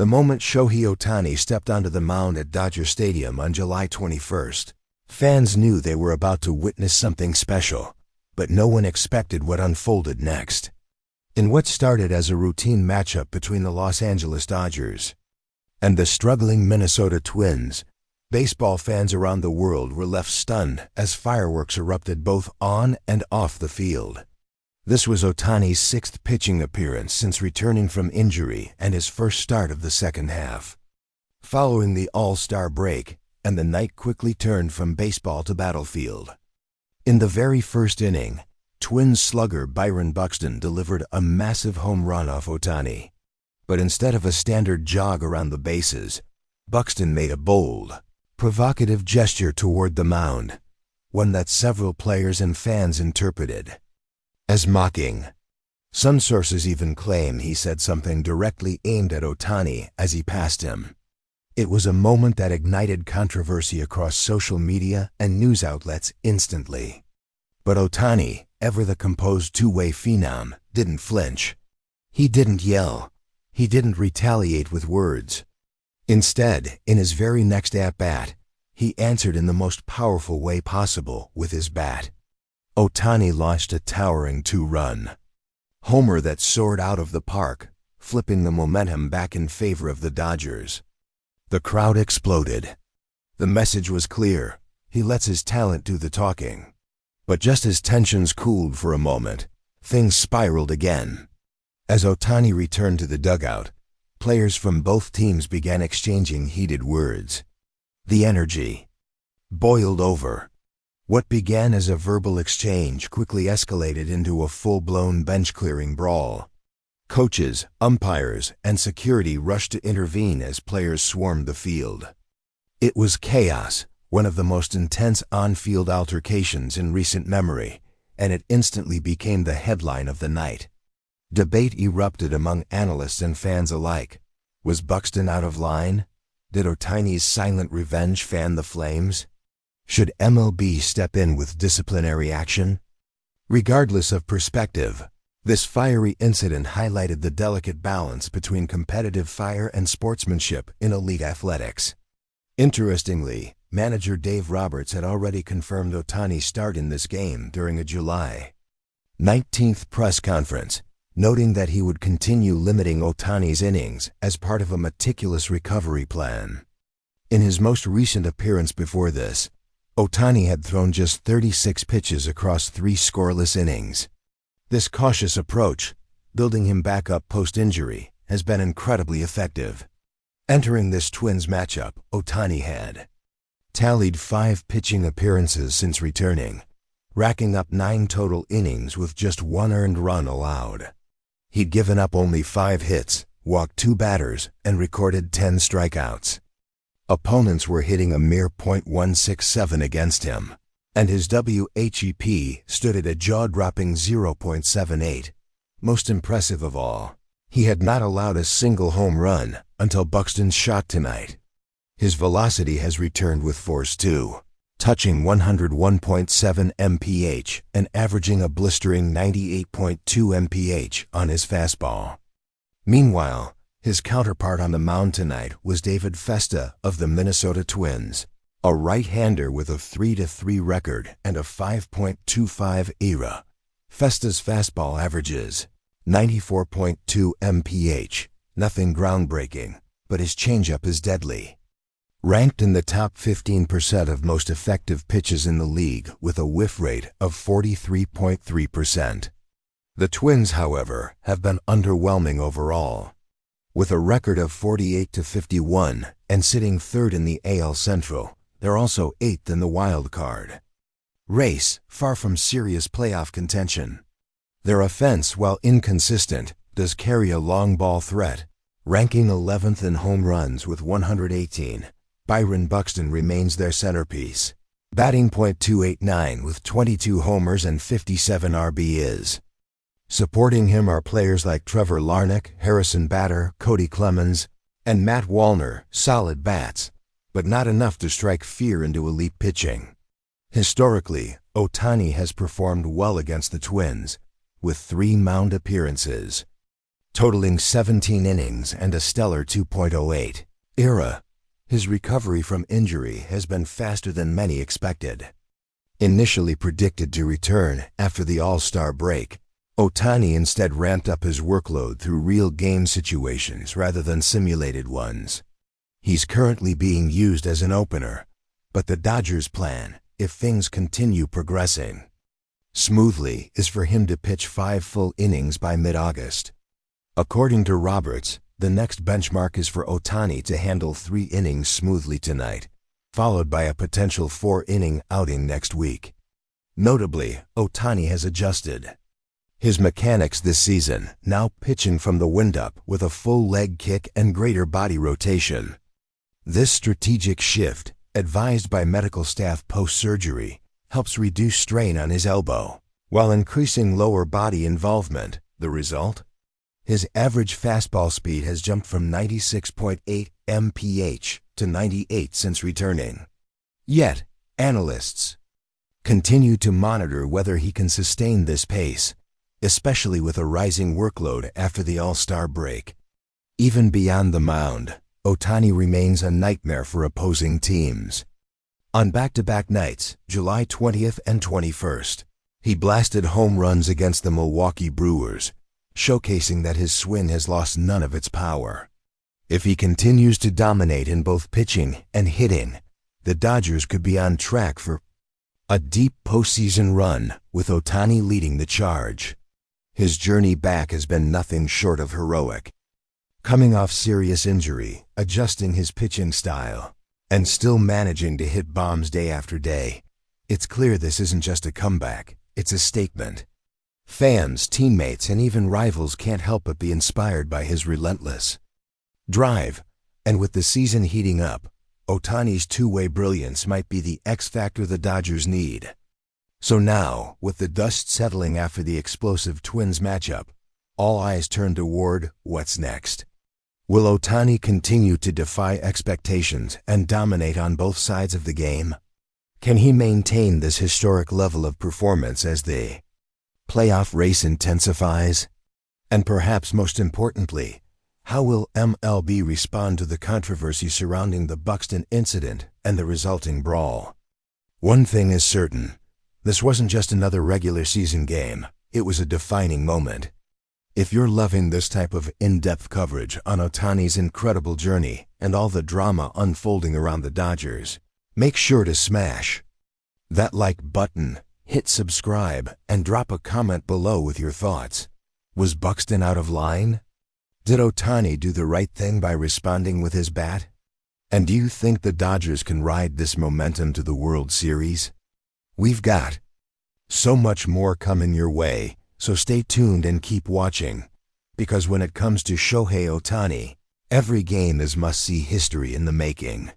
The moment Shohei Ohtani stepped onto the mound at Dodger Stadium on July 21st, fans knew they were about to witness something special, but no one expected what unfolded next. In what started as a routine matchup between the Los Angeles Dodgers and the struggling Minnesota Twins, baseball fans around the world were left stunned as fireworks erupted both on and off the field. This was Ohtani's sixth pitching appearance since returning from injury and his first start of the second half. Following the All-Star break, and the night quickly turned from baseball to battlefield. In the very first inning, Twins slugger Byron Buxton delivered a massive home run off Ohtani. But instead of a standard jog around the bases, Buxton made a bold, provocative gesture toward the mound, one that several players and fans interpreted as mocking. Some sources even claim he said something directly aimed at Ohtani as he passed him. It was a moment that ignited controversy across social media and news outlets instantly. But Ohtani, ever the composed two-way phenom, didn't flinch. He didn't yell. He didn't retaliate with words. Instead, in his very next at-bat, he answered in the most powerful way possible with his bat. Ohtani launched a towering two-run homer that soared out of the park, flipping the momentum back in favor of the Dodgers. The crowd exploded. The message was clear: he lets his talent do the talking. But just as tensions cooled for a moment, things spiraled again. As Ohtani returned to the dugout, players from both teams began exchanging heated words. The energy boiled over. What began as a verbal exchange quickly escalated into a full-blown bench-clearing brawl. Coaches, umpires, and security rushed to intervene as players swarmed the field. It was chaos, one of the most intense on-field altercations in recent memory, and it instantly became the headline of the night. Debate erupted among analysts and fans alike. Was Buxton out of line? Did Ohtani's silent revenge fan the flames? Should MLB step in with disciplinary action? Regardless of perspective, this fiery incident highlighted the delicate balance between competitive fire and sportsmanship in elite athletics. Interestingly, manager Dave Roberts had already confirmed Ohtani's start in this game during a July 19th press conference, noting that he would continue limiting Ohtani's innings as part of a meticulous recovery plan. In his most recent appearance before this, Ohtani had thrown just 36 pitches across 3 scoreless innings. This cautious approach, building him back up post-injury, has been incredibly effective. Entering this Twins matchup, Ohtani had tallied 5 pitching appearances since returning, racking up 9 total innings with just 1 earned run allowed. He'd given up only 5 hits, walked 2 batters, and recorded 10 strikeouts. Opponents were hitting a mere .167 against him, and his WHEP stood at a jaw-dropping 0.78. Most impressive of all, he had not allowed a single home run until Buxton's shot tonight. His velocity has returned with force too, touching 101.7 mph and averaging a blistering 98.2 mph on his fastball. Meanwhile, his counterpart on the mound tonight was David Festa of the Minnesota Twins, a right-hander with a 3-3 record and a 5.25 ERA. Festa's fastball averages 94.2 mph, nothing groundbreaking, but his changeup is deadly. Ranked in the top 15% of most effective pitches in the league with a whiff rate of 43.3%. The Twins, however, have been underwhelming overall. With a record of 48-51 and sitting 3rd in the AL Central, they're also 8th in the wild card race, far from serious playoff contention. Their offense, while inconsistent, does carry a long ball threat. Ranking 11th in home runs with 118, Byron Buxton remains their centerpiece, batting .289 with 22 homers and 57 RBIs. Supporting him are players like Trevor Larnach, Harrison Bader, Cody Clemens, and Matt Wallner, solid bats, but not enough to strike fear into elite pitching. Historically, Ohtani has performed well against the Twins, with 3 mound appearances. totaling 17 innings and a stellar 2.08 ERA. His recovery from injury has been faster than many expected. Initially predicted to return after the All-Star break, Ohtani instead ramped up his workload through real game situations rather than simulated ones. He's currently being used as an opener, but the Dodgers' plan, if things continue progressing smoothly, is for him to pitch 5 full innings by mid-August. According to Roberts, the next benchmark is for Ohtani to handle 3 innings smoothly tonight, followed by a potential 4-inning outing next week. Notably, Ohtani has adjusted his mechanics this season, now pitching from the windup with a full leg kick and greater body rotation. This strategic shift, advised by medical staff post-surgery, helps reduce strain on his elbow, while increasing lower body involvement. The result? His average fastball speed has jumped from 96.8 mph to 98 since returning. Yet, analysts continue to monitor whether he can sustain this pace, especially with a rising workload after the All-Star break. Even beyond the mound, Ohtani remains a nightmare for opposing teams. On back-to-back nights, July 20th and 21st, he blasted home runs against the Milwaukee Brewers, showcasing that his swing has lost none of its power. If he continues to dominate in both pitching and hitting, the Dodgers could be on track for a deep postseason run, with Ohtani leading the charge. His journey back has been nothing short of heroic. Coming off serious injury, adjusting his pitching style, and still managing to hit bombs day after day, it's clear this isn't just a comeback, it's a statement. Fans, teammates, and even rivals can't help but be inspired by his relentless drive. And with the season heating up, Ohtani's two-way brilliance might be the X factor the Dodgers need. So now, with the dust settling after the explosive Twins matchup, all eyes turn toward what's next. Will Ohtani continue to defy expectations and dominate on both sides of the game? Can he maintain this historic level of performance as the playoff race intensifies? And perhaps most importantly, how will MLB respond to the controversy surrounding the Buxton incident and the resulting brawl? One thing is certain. This wasn't just another regular season game, it was a defining moment. If you're loving this type of in-depth coverage on Ohtani's incredible journey and all the drama unfolding around the Dodgers, make sure to smash that like button, hit subscribe, and drop a comment below with your thoughts. Was Buxton out of line? Did Ohtani do the right thing by responding with his bat? And do you think the Dodgers can ride this momentum to the World Series? We've got so much more coming your way, so stay tuned and keep watching. Because when it comes to Shohei Ohtani, every game is must-see history in the making.